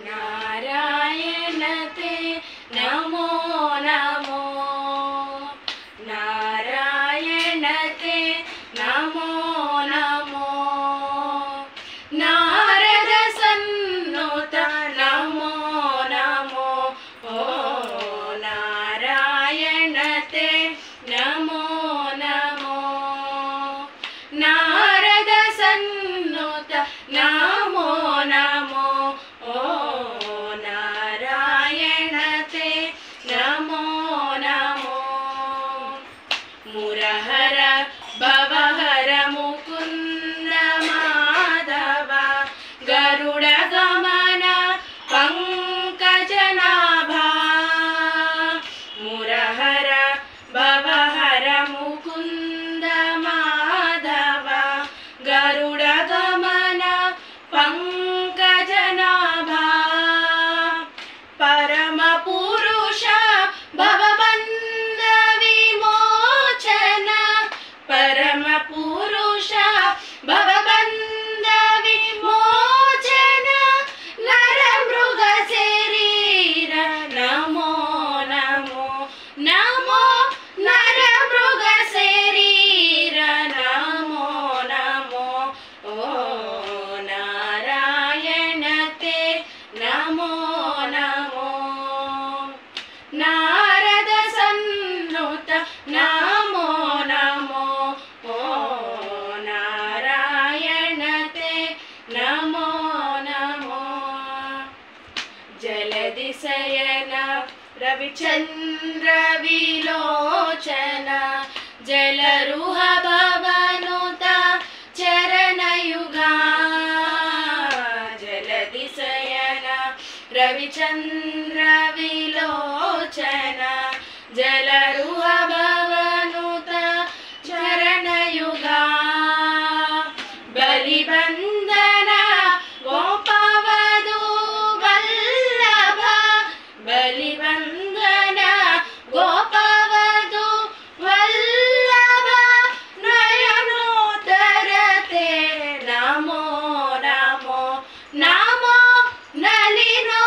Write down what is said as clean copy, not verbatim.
नारायण ते नमो नमो नारायण ते नमो नमो नारद सन्नुत नमो नमो ओ नारायण ते नमो नमो नारद सन्नुत नमो नमो ओ नारायण ते नमो नमो मुरहर भवहर मुकुंद माधव गरुड़ गमन पंकजनाभा मुरहर भवहर मुकुंद माधव गरुड़ गमन पंकजनाभा परम पुरुष भवबंध विमोचन परम पुरुष भवबंध विमोचन नर मृग शरीर नमो नमो नमो नर मृग शरीर नमो नमो ओ नारायण ते नमो नमो नारद सन्नुत नमो नमो ओ नारायण ते नमो नमो जलधि शयन रविचंद्र विलोचन जलरुह भवनुत चरणयुगा जलधि शयन रविचंद्र विलोचन जलरुह भवनुत चरणयुगा बलिबंधन गोपवधू वल्लभ बलिबंधन गोपवधू वल्लभ नयनोत्तर ते नमो नमो नमो नलिनो